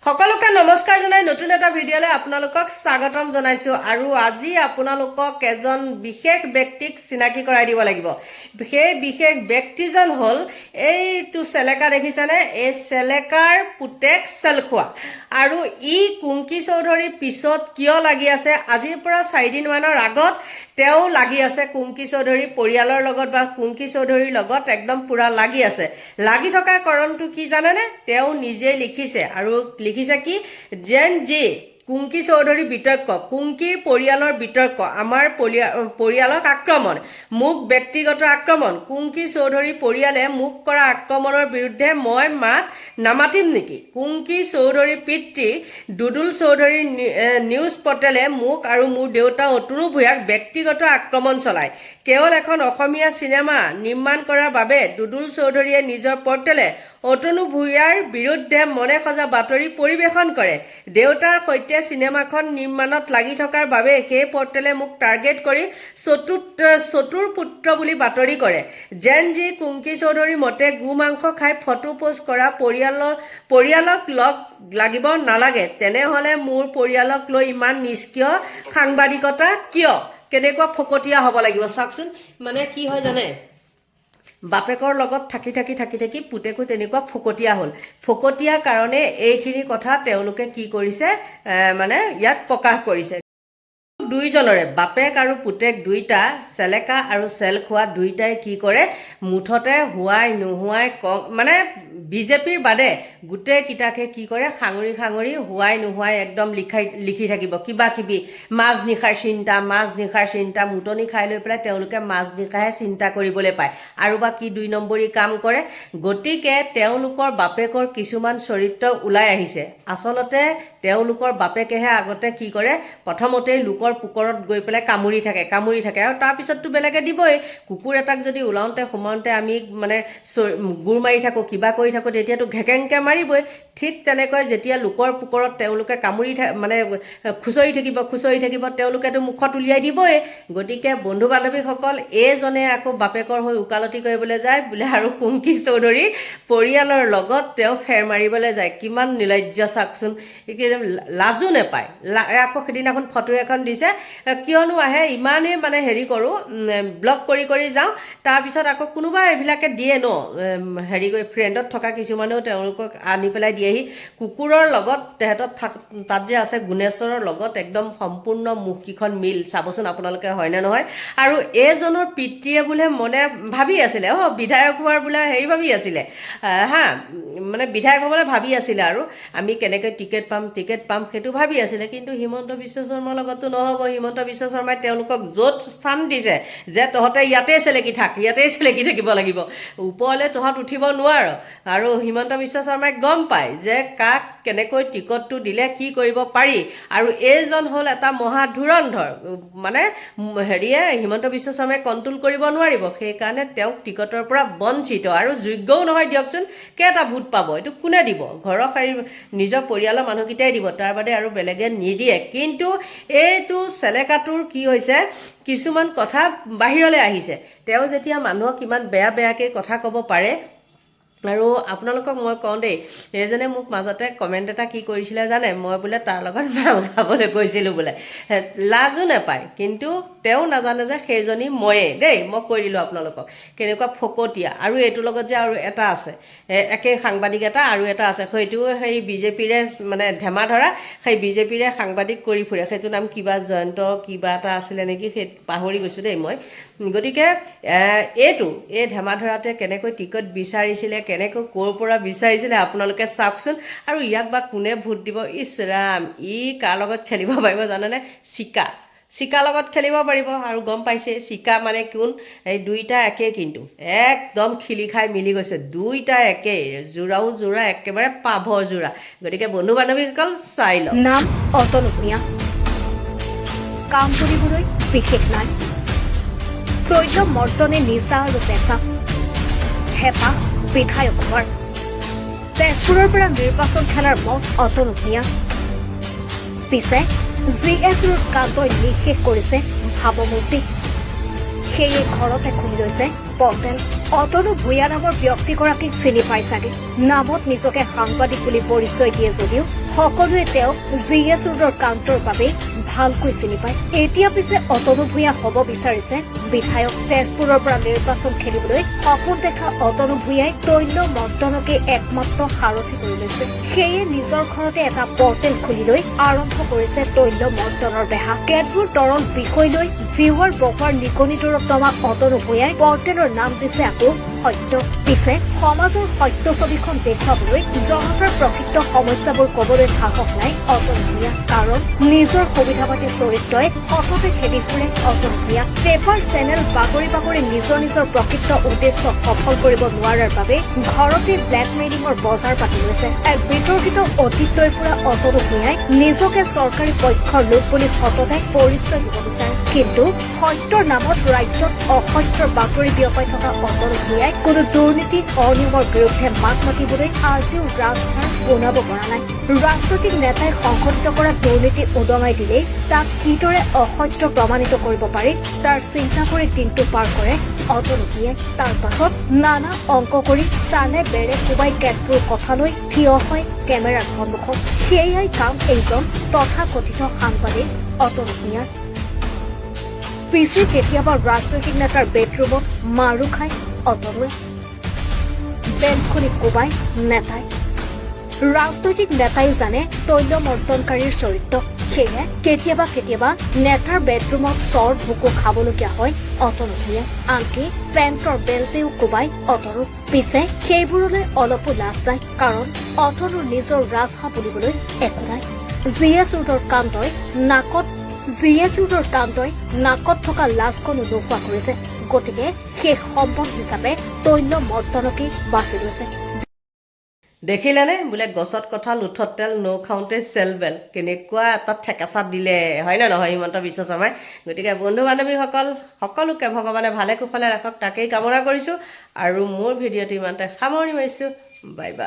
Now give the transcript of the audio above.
সকলোকে নমস্কাৰ জনাই নতুন এটা ভিডিঅ'লৈ আপোনালোকক স্বাগতম জনাইছো আৰু আজি আপোনালোকক এজন বিশেষ ব্যক্তিক চিনাকি কৰাই দিব লাগিব। সেই বিশেষ ব্যক্তিজন হ'ল এইটো চেলেকা দেখিছেনে? এই চেলেকাৰ পুতেক চেলখোৱা আৰু ই কুংকি চৌধুৰীৰ পিছত কিয় লাগি আছে? আজিৰ পৰা 4 দিনমানৰ আগত তেওঁ লাগি আছে কুংকি চৌধুৰী পৰিয়ালৰ লগত বা কুংকি চৌধুৰীৰ লগত একদম পুৰা লাগি আছে। লাগি থকাৰ কাৰণটো কি জানেনে? তেওঁ নিজে লিখিছে আৰু লিখিছে কি যেন জি কুংকি চৌধুৰী বিতৰ্ক, কুংকিৰ পৰিয়ালৰ বিতৰ্ক, আমাৰ পৰিয়ালক আক্ৰমণ, মোক ব্যক্তিগত আক্ৰমণ, কুংকি চৌধুৰী পৰিয়ালে মোক কৰা আক্ৰমণৰ বিৰুদ্ধে মই মাত নামাতিম নেকি? কুংকি চৌধুৰীৰ পিতৃ দুদুল চৌধুৰী নিউজ পৰ্টেলে মোক আৰু মোৰ দেউতা অতনু ভূঞাক ব্যক্তিগত আক্ৰমণ চলায়। কেৱল এখন অসমীয়া চিনেমা নিৰ্মাণ কৰাৰ বাবে দুদুল চৌধুৰীয়ে নিজৰ পৰ্টেলে অতনু ভূঞাৰ বিৰুদ্ধে মনে সজা বাতৰি পৰিৱেশন কৰে। দেউতাৰ সৈতে চিনেমাখন নিৰ্মাণত লাগি থকাৰ বাবে সেই পৰ্টেলে মোক টাৰ্গেট কৰি চতুৰ পুত্ৰ বুলি বাতৰি কৰে। যেন জি কুংকি চৌধুৰীৰ মতে গো মাংস খাই ফটো পোষ্ট কৰা পৰিয়ালক লগ লাগিব নালাগে। তেনেহ'লে মোৰ পৰিয়ালক লৈ ইমান নিষ্ক্ৰিয় সাংবাদিকতা কিয়? কেনেকুৱা ফকতীয়া হ'ব লাগিব চাওকচোন। মানে কি হয় জানে, বাপেকৰ লগত থাকি থাকি পুতেকো তেনেকুৱা ফকতীয়া হ'ল। ফকতীয়া কাৰণে এইখিনি কথা তেওঁলোকে কি কৰিছে মানে ইয়াত প্ৰকাশ কৰিছে। দুইজনৰে বাপেক আৰু পুতেক দুইটা চেলেকা আৰু চেলখোৱা দুইটাই কি কৰে, মুঠতে হোৱাই নোহোৱাই মানে বিজেপিৰ বাদে গোটেইকেইটাকে কি কৰে, সাঙুৰি হোৱাই নোহোৱাই একদম লিখি থাকিব কিবা কিবি। মাজনিশাৰ চিন্তা মুটনি খাই লৈ পেলাই তেওঁলোকে মাজনিশাহে চিন্তা কৰিবলৈ পায় আৰু বা কি 2 নম্বৰী কাম কৰে। গতিকে তেওঁলোকৰ বাপেকৰ কিছুমান চৰিত্ৰ ওলাই আহিছে। আচলতে তেওঁলোকৰ বাপেকেহে আগতে কি কৰে, প্ৰথমতেই লোকৰ পুকৰত গৈ পেলাই কামুৰি থাকে আৰু তাৰপিছততো বেলেগে দিবই। কুকুৰ এটাক যদি ওলাওঁতে সোমাওঁতে আমি মানে গুৰ মাৰি থাকোঁ, কিবা কৰি থাকোঁ, তেতিয়াতো ঘেকেংকৈ মাৰিবই। ঠিক তেনেকৈ যেতিয়া লোকৰ পুকৰত তেওঁলোকে মানে খুচৰি থাকিব তেওঁলোকেতো মুখত উলিয়াই দিবই। গতিকে বন্ধু বান্ধৱীসকল, এইজনে আকৌ বাপেকৰ হৈ ওকালতি কৰিবলৈ যায় বোলে আৰু কুংকি চৌধুৰীৰ পৰিয়ালৰ লগত তেওঁ ফেৰ মাৰিবলৈ যায়। কিমান নিৰ্লজ্জ চাওকচোন, লাজো নেপায়। আকৌ সেইদিনাখন ফটো এখন দিছে, কিয়নো আহে ইমানেই মানে হেৰি কৰোঁ, ব্লগ কৰি যাওঁ, তাৰপিছত আকৌ কোনোবা এইবিলাকে দিয়ে ন, হেৰি কৰি ফ্ৰেণ্ডত থকা কিছুমানেও তেওঁলোকক আনি পেলাই দিয়েহি। কুকুৰৰ লগত তেহেঁতত তাত যে আছে গুণেশ্বৰৰ লগত একদম সম্পূৰ্ণ মুখকেইখন মিল, চাবচোন আপোনালোকে হয়নে নহয়। আৰু এইজনৰ পিতৃয়ে বোলে মনে ভাবি আছিলে বিধায়ক হোৱাৰ বোলে হেৰি ভাবি আছিলে মানে বিধায়ক হ'বলৈ ভাবি আছিলে আৰু আমি কেনেকৈ টিকেট পাম সেইটো ভাবি আছিলে। কিন্তু হিমন্ত বিশ্ব শৰ্মাৰ লগতো নহ'ব। হিমন্ত বিশ্ব শৰ্মাই তেওঁলোকক য'ত স্থান দিছে যে তহঁতে ইয়াতেই চেলেকি থাকিব লাগিব, ওপৰলৈ তহঁত উঠিব নোৱাৰ। আৰু হিমন্ত বিশ্ব শৰ্মাই গম পায় যে কাক কেনেকৈ টিকটটো দিলে কি কৰিব পাৰি। আৰু এইজন হ'ল এটা মহা ধুৰন্ধৰ, মানে হেৰিয়ে হিমন্ত বিশ্ব শৰ্মাই কণ্ট্ৰল কৰিব নোৱাৰিব। সেইকাৰণে তেওঁক টিকটৰ পৰা বঞ্চিত আৰু যোগ্যও নহয়। দিয়কচোন, কেইটা ভোট পাব? এইটো কোনে দিব? ঘৰৰ নিজৰ পৰিয়ালৰ মানুহকেইটাই দিব, তাৰ বাদে আৰু বেলেগে নিদিয়ে। কিন্তু এইটো চেলেকাটোৰ কি হৈছে, কিছুমান কথা বাহিৰলৈ আহিছে। তেওঁ যেতিয়া মানুহক ইমান বেয়াকৈ কথা ক'ব পাৰে। আৰু আপোনালোকক মই কওঁ দেই, এইজনে মোক মাজতে কমেণ্ট এটা কি কৰিছিলে জানে? মই বোলে তাৰ লগত মাল খাবলৈ গৈছিলোঁ বোলে। লাজো নাপায়, কিন্তু তেওঁ নাজানে যে সেইজনী ময়ে দেই। মই কৈ দিলোঁ আপোনালোকক কেনেকুৱা ফকতীয়া। আৰু এইটোৰ লগত যে আৰু এটা আছে, একেই সাংবাদিক এটা আৰু এটা আছে, সেইটো সেই বিজেপিৰে মানে ধেমা ধৰা, সেই বিজেপিৰে সাংবাদিক কৰি ফুৰে। সেইটো নাম কিবা জয়ন্ত কিবা এটা আছিলে নেকি, সেই পাহৰি গৈছোঁ দেই মই। গতিকে এই ধেমা ধৰাটোৱে কেনেকৈ টিকট বিচাৰিছিলে, কেনেকৈ ক'ৰ পৰা বিচাৰিছিলে আপোনালোকে চাওকচোন। আৰু ইয়াক বা কোনে ভোট দিব? ইছ ৰাম, ই কাৰ লগত খেলিব পাৰিব জানেনে? চিকাৰ লগত খেলিব পাৰিব। আৰু গম পাইছে চিকা মানে কোন? এই দুইটা একেই, কিন্তু একদম খিলি খাই মিলি গৈছে। দুইটা একেই, যোৰাও যোৰা, একেবাৰে পাভৰ যোৰা। গতিকে বন্ধু বান্ধৱীসকল চাই লওক। নাম অতনু ভূঞা, কাম কৰিবলৈ বিশেষ নাই, প্ৰয়োজন মৰ্দনে নিচা আৰু পেচা, হেঁপাহ বিধায়ক হোৱাৰ। তেজপুৰৰ পৰা নিৰ্বাচন খেলাৰ মন অতনু ভূঞা। পিছে GS ৰোড কাণ্ডই নিষেধ কৰিছে ভাৱমূৰ্তি। সেয়ে ঘৰতে খুলি লৈছে পৰ্টেল। অতনু ভূঞা নামৰ ব্যক্তিগৰাকীক চিনি পাই চাগে। নামত নিজকে সাংবাদিক বুলি পৰিচয় দিয়ে যদিও সকলোৱে তেওঁক GS ৰোডৰ কামটোৰ বাবে ভালকৈ চিনি পায়। এতিয়া পিছে অতনু ভূঞা হ'ব বিচাৰিছে বিধায়ক। তেজপুৰৰ পৰা নিৰ্বাচন খেলিবলৈ সপোন দেখা অতনু ভূঞাই তৈল মৰ্দনকে একমাত্ৰ সাৰথি কৰি লৈছে। সেয়ে নিজৰ ঘৰতে এটা পৰ্টেল খুলি লৈ আৰম্ভ কৰিছে তৈল মৰ্দনৰ বেহা। কেতবোৰ তৰল বিষয় লৈ ভিউৱাৰ বকৱাৰ নিকনি দূৰত নমা অতনু ভূঞাই পৰ্টেলৰ নাম দিছে আকৌ সত্য। পিছে সমাজৰ সত্য ছবিখন দেখুৱাবলৈ জনতাৰ প্ৰকৃত সমস্যাবোৰ কবলৈ সাহস নাই অতনু ভূঞা। কাৰণ নিজৰ সুবিধাবাদী চৰিত্ৰই সততে খেদি ফুৰে অতনু ভূঞা। পেপাৰ চেনেল বাগৰি বাগৰি নিজৰ প্ৰকৃত উদ্দেশ্য সফল কৰিব নোৱাৰাৰ বাবে ঘৰতে ব্লেকমেইলিঙৰ বজাৰ পাতি লৈছে। এক বিতৰ্কিত অতীত লৈ ফুৰা অতনু ভূঞাই নিজকে চৰকাৰী পক্ষৰ লোক বুলি সততাই পৰিচয় দিব বিচাৰে। কিন্তু সত্যৰ নামত ৰাজ্যত অসত্যৰ বাতৰি বিয়পাই থকা অতনু ভূঞাই কোনো দুৰ্নীতি অনিয়মৰ বিৰুদ্ধে মাত মাতিবলৈ আজিও ৰাজভাৰ বনাব পৰা নাই। ৰাজনৈতিক নেতাই সংঘটিত কৰা দুৰ্নীতি উদঙাই দিলেই তাক কিদৰে অসত্য প্ৰমাণিত কৰিব পাৰি তাৰ চিন্তা কৰি দিনটো পাৰ কৰে অতনু ভূঞাই। তাৰ পাছত নানা অংক কৰি চালে বেৰে কোবাই কেতবোৰ কথা লৈ থিয় হয় কেমেৰাৰ সন্মুখত। সেয়াই কাম এইজন তথাকথিত সাংবাদিক অতনু ভূঞাৰ। পিছে কেতিয়াবা ৰাজনৈতিক নেতাৰ বেডৰুমত মাৰো খায় অতনুৱে। বেলখনি কোবাই নেতাই। ৰাজনৈতিক নেতাইও জানে তৈল মৰ্দনকাৰীৰ চৰিত্ৰ। সেয়ে কেতিয়াবা কেতিয়াবা নেতাৰ বেডৰুমত চৰ বুকু খাবলগীয়া হয় অতনু ভূঞাই। আনকি পেণ্টৰ বেল্টেও কোবাই অতনু। পিছে সেইবোৰলৈ অলপো লাজ নাই, কাৰণ অতনুৰ নিজৰ ৰাজহা বুলিবলৈ একো নাই। GS ৰোডৰ কাণ্ডই নাকত থকা লাজকণো নোহোৱা কৰিছে। গতিকে শেষ সম্বল হিচাপে তৈল মৰ্দনকেই বাছি লৈছে। দেখিলেনে বোলে গছত কঁঠাল উঠত তেল নৌ খাওঁতে চেল বেল, কেনেকুৱা এটা ঠেকেচা দিলে, হয় নে নহয় হিমন্ত বিশ্ব শৰ্মাই। গতিকে বন্ধু বান্ধৱীসকল সকলোকে ভগৱানে ভালে কুশলে ৰাখক, তাকেই কামনা কৰিছোঁ। আৰু মোৰ ভিডিঅ'টো ইমানতে সামৰণি মাৰিছোঁ। Bye bye.